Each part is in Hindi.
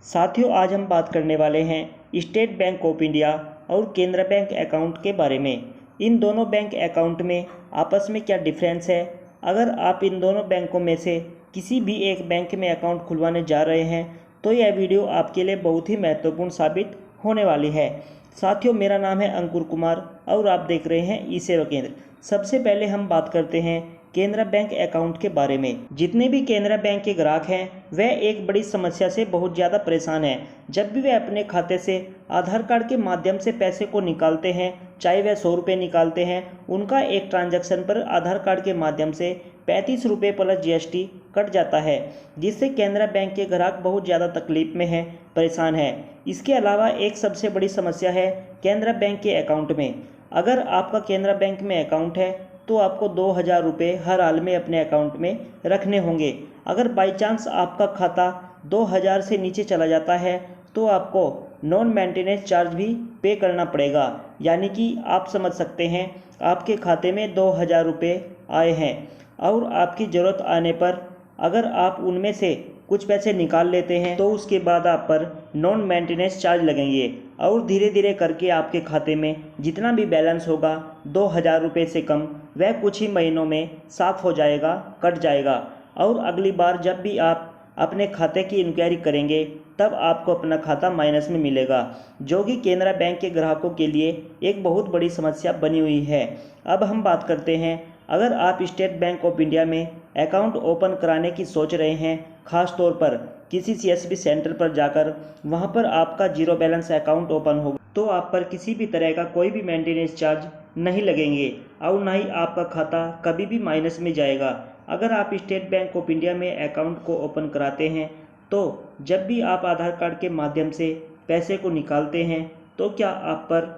साथियों, आज हम बात करने वाले हैं स्टेट बैंक ऑफ इंडिया और केनरा बैंक अकाउंट के बारे में। इन दोनों बैंक अकाउंट में आपस में क्या डिफरेंस है। अगर आप इन दोनों बैंकों में से किसी भी एक बैंक में अकाउंट खुलवाने जा रहे हैं तो यह वीडियो आपके लिए बहुत ही महत्वपूर्ण साबित होने वाली है। साथियों, मेरा नाम है अंकुर कुमार और आप देख रहे हैं ई सेवा केंद्र। सबसे पहले हम बात करते हैं केनरा बैंक अकाउंट के बारे में। जितने भी केनरा बैंक के ग्राहक हैं वह एक बड़ी समस्या से बहुत ज़्यादा परेशान हैं। जब भी वे अपने खाते से आधार कार्ड के माध्यम से पैसे को निकालते हैं, चाहे वह 100 रुपये निकालते हैं, उनका एक ट्रांजैक्शन पर आधार कार्ड के माध्यम से 35 रुपये प्लस GST कट जाता है, जिससे केनरा बैंक के ग्राहक बहुत ज़्यादा तकलीफ में हैं, परेशान हैं। इसके अलावा एक सबसे बड़ी समस्या है केनरा बैंक के अकाउंट में। अगर आपका केनरा बैंक में अकाउंट है तो आपको 2000 रुपये हर हाल में अपने अकाउंट में रखने होंगे। अगर बाई चांस आपका खाता 2000 से नीचे चला जाता है तो आपको नॉन मेंटेनेंस चार्ज भी पे करना पड़ेगा। यानी कि आप समझ सकते हैं आपके खाते में 2000 रुपये आए हैं और आपकी ज़रूरत आने पर अगर आप उनमें से कुछ पैसे निकाल लेते हैं तो उसके बाद आप पर नॉन मेंटेनेंस चार्ज लगेंगे और धीरे धीरे करके आपके खाते में जितना भी बैलेंस होगा 2000 रुपये से कम, वह कुछ ही महीनों में साफ़ हो जाएगा, कट जाएगा। और अगली बार जब भी आप अपने खाते की इंक्वायरी करेंगे तब आपको अपना खाता माइनस में मिलेगा, जो कि केनरा बैंक के ग्राहकों के लिए एक बहुत बड़ी समस्या बनी हुई है। अब हम बात करते हैं, अगर आप स्टेट बैंक ऑफ इंडिया में अकाउंट ओपन कराने की सोच रहे हैं, ख़ास तौर पर किसी CSB सेंटर पर जाकर वहां पर आपका जीरो बैलेंस अकाउंट ओपन होगा तो आप पर किसी भी तरह का कोई भी मेंटेनेंस चार्ज नहीं लगेंगे और ना ही आपका खाता कभी भी माइनस में जाएगा। अगर आप स्टेट बैंक ऑफ इंडिया में अकाउंट को ओपन कराते हैं तो जब भी आप आधार कार्ड के माध्यम से पैसे को निकालते हैं तो क्या आप पर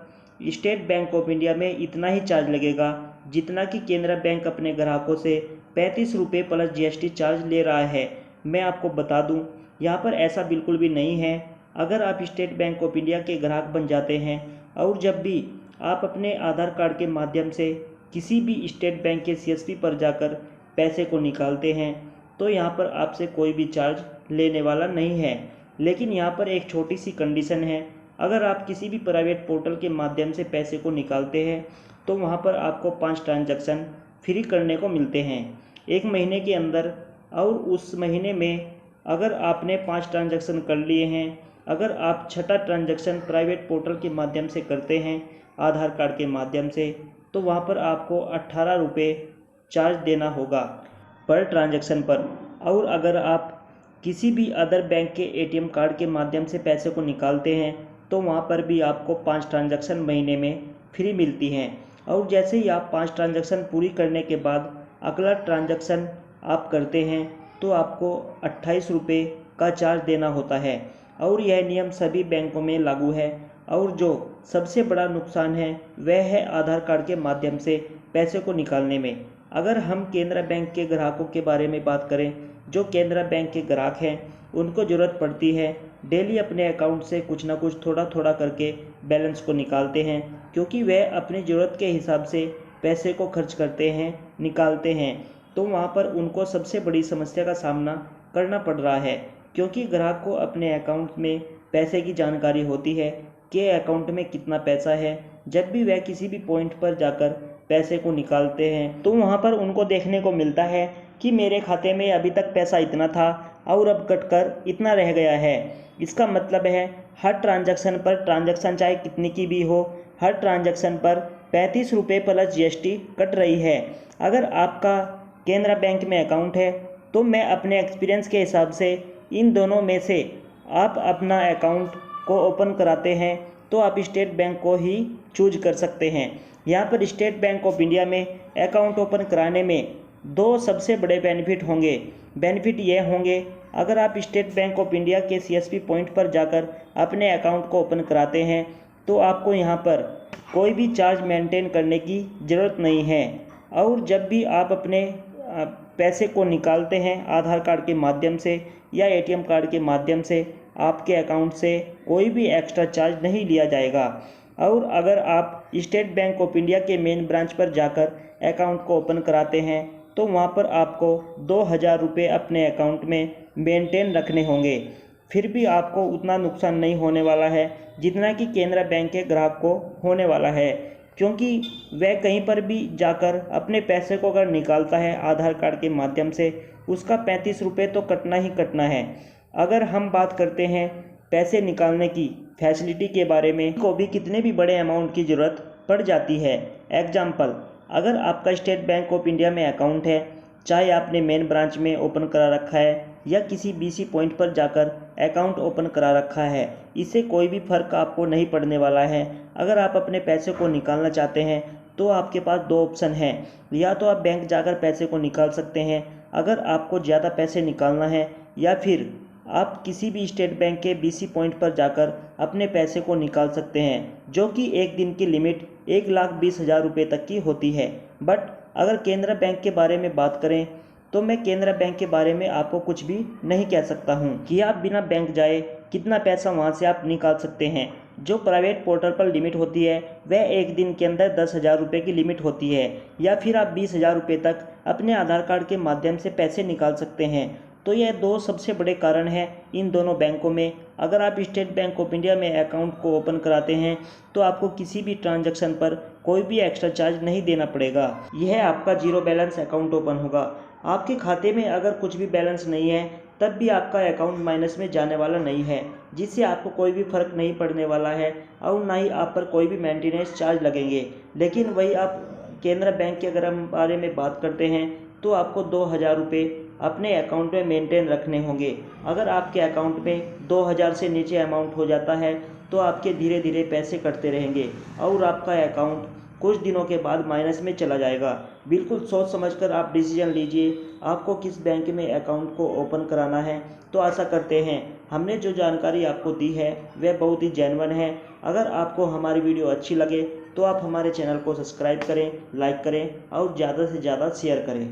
स्टेट बैंक ऑफ इंडिया में इतना ही चार्ज लगेगा जितना कि केनरा बैंक अपने ग्राहकों से 35 रुपये प्लस GST चार्ज ले रहा है। मैं आपको बता दूं, यहाँ पर ऐसा बिल्कुल भी नहीं है। अगर आप स्टेट बैंक ऑफ इंडिया के ग्राहक बन जाते हैं और जब भी आप अपने आधार कार्ड के माध्यम से किसी भी स्टेट बैंक के CSP पर जाकर पैसे को निकालते हैं तो यहाँ पर आपसे कोई भी चार्ज लेने वाला नहीं है। लेकिन यहाँ पर एक छोटी सी कंडीशन है, अगर आप किसी भी प्राइवेट पोर्टल के माध्यम से पैसे को निकालते हैं तो वहाँ पर आपको 5 ट्रांजैक्शन फ्री करने को मिलते हैं 1 महीने के अंदर। और उस महीने में अगर आपने 5 ट्रांजैक्शन कर लिए हैं, अगर आप 6ठा ट्रांजैक्शन प्राइवेट पोर्टल के माध्यम से करते हैं आधार कार्ड के माध्यम से, तो वहाँ पर आपको 18 रुपये चार्ज देना होगा पर ट्रांजैक्शन पर। और अगर आप किसी भी अदर बैंक के ATM कार्ड के माध्यम से पैसे को निकालते हैं तो वहाँ पर भी आपको 5 ट्रांजैक्शन महीने में फ्री मिलती हैं। और जैसे ही आप 5 ट्रांजैक्शन पूरी करने के बाद अगला ट्रांजैक्शन आप करते हैं तो आपको 28 रुपये का चार्ज देना होता है। और यह नियम सभी बैंकों में लागू है। और जो सबसे बड़ा नुकसान है वह है आधार कार्ड के माध्यम से पैसे को निकालने में। अगर हम केनरा बैंक के ग्राहकों के बारे में बात करें, जो केनरा बैंक के ग्राहक हैं उनको ज़रूरत पड़ती है डेली अपने अकाउंट से कुछ ना कुछ थोड़ा थोड़ा करके बैलेंस को निकालते हैं, क्योंकि वह अपनी ज़रूरत के हिसाब से पैसे को खर्च करते हैं, निकालते हैं। तो वहाँ पर उनको सबसे बड़ी समस्या का सामना करना पड़ रहा है, क्योंकि ग्राहक को अपने अकाउंट में पैसे की जानकारी होती है कि अकाउंट में कितना पैसा है। जब भी वह किसी भी पॉइंट पर जाकर पैसे को निकालते हैं तो वहाँ पर उनको देखने को मिलता है कि मेरे खाते में अभी तक पैसा इतना था और अब कटकर इतना रह गया है। इसका मतलब है हर ट्रांजैक्शन पर, ट्रांजैक्शन चाहे कितनी की भी हो, हर ट्रांजैक्शन पर 35 रुपये प्लस GST कट रही है। अगर आपका केनरा बैंक में अकाउंट है तो मैं अपने एक्सपीरियंस के हिसाब से इन दोनों में से आप अपना अकाउंट को ओपन कराते हैं तो आप स्टेट बैंक को ही चूज कर सकते हैं। यहाँ पर स्टेट बैंक ऑफ इंडिया में अकाउंट ओपन कराने में 2 सबसे बड़े बेनिफिट होंगे। बेनिफिट ये होंगे, अगर आप स्टेट बैंक ऑफ इंडिया के CSP पॉइंट पर जाकर अपने अकाउंट को ओपन कराते हैं तो आपको यहाँ पर कोई भी चार्ज मेंटेन करने की ज़रूरत नहीं है। और जब भी आप अपने पैसे को निकालते हैं आधार कार्ड के माध्यम से या ATM कार्ड के माध्यम से, आपके अकाउंट से कोई भी एक्स्ट्रा चार्ज नहीं लिया जाएगा। और अगर आप स्टेट बैंक ऑफ इंडिया के मेन ब्रांच पर जाकर अकाउंट को ओपन कराते हैं तो वहाँ पर आपको 2000 रुपये अपने अकाउंट में मेंटेन रखने होंगे। फिर भी आपको उतना नुकसान नहीं होने वाला है जितना कि केनरा बैंक के ग्राहक को होने वाला है, क्योंकि वह कहीं पर भी जाकर अपने पैसे को अगर निकालता है आधार कार्ड के माध्यम से, उसका 35 रुपये तो कटना ही कटना है। अगर हम बात करते हैं पैसे निकालने की फैसिलिटी के बारे में, को भी कितने भी बड़े अमाउंट की ज़रूरत पड़ जाती है। एग्जाम्पल, अगर आपका स्टेट बैंक ऑफ इंडिया में अकाउंट है, चाहे आपने मेन ब्रांच में ओपन करा रखा है या किसी BC पॉइंट पर जाकर अकाउंट ओपन करा रखा है, इससे कोई भी फ़र्क आपको नहीं पड़ने वाला है। अगर आप अपने पैसे को निकालना चाहते हैं तो आपके पास दो ऑप्शन हैं, या तो आप बैंक जाकर पैसे को निकाल सकते हैं अगर आपको ज़्यादा पैसे निकालना है, या फिर आप किसी भी स्टेट बैंक के BC पॉइंट पर जाकर अपने पैसे को निकाल सकते हैं, जो कि एक दिन की लिमिट 1,20,000 रुपये तक की होती है। बट अगर केनरा बैंक के बारे में बात करें तो मैं केनरा बैंक के बारे में आपको कुछ भी नहीं कह सकता हूं कि आप बिना बैंक जाए कितना पैसा वहां से आप निकाल सकते हैं। जो प्राइवेट पोर्टल पर लिमिट होती है वह एक दिन के अंदर 10,000 रुपये की लिमिट होती है, या फिर आप 20,000 रुपये तक अपने आधार कार्ड के माध्यम से पैसे निकाल सकते हैं। तो यह दो सबसे बड़े कारण हैं इन दोनों बैंकों में। अगर आप स्टेट बैंक ऑफ इंडिया में अकाउंट को ओपन कराते हैं तो आपको किसी भी ट्रांजैक्शन पर कोई भी एक्स्ट्रा चार्ज नहीं देना पड़ेगा। यह आपका जीरो बैलेंस अकाउंट ओपन होगा। आपके खाते में अगर कुछ भी बैलेंस नहीं है तब भी आपका अकाउंट माइनस में जाने वाला नहीं है, जिससे आपको कोई भी फ़र्क नहीं पड़ने वाला है और ना ही आप पर कोई भी मेंटेनेंस चार्ज लगेंगे। लेकिन वही आप केनरा बैंक के अगर हम बारे में बात करते हैं तो आपको 2,000 रुपये अपने अकाउंट में मेंटेन रखने होंगे। अगर आपके अकाउंट में 2,000 से नीचे अमाउंट हो जाता है तो आपके धीरे धीरे पैसे कटते रहेंगे और आपका अकाउंट कुछ दिनों के बाद माइनस में चला जाएगा। बिल्कुल सोच समझकर आप डिसीजन लीजिए आपको किस बैंक में अकाउंट को ओपन कराना है। तो आशा करते हैं हमने जो जानकारी आपको दी है वह बहुत ही जेन्युइन है। अगर आपको हमारी वीडियो अच्छी लगे तो आप हमारे चैनल को सब्सक्राइब करें, लाइक करें और ज़्यादा से ज़्यादा शेयर करें।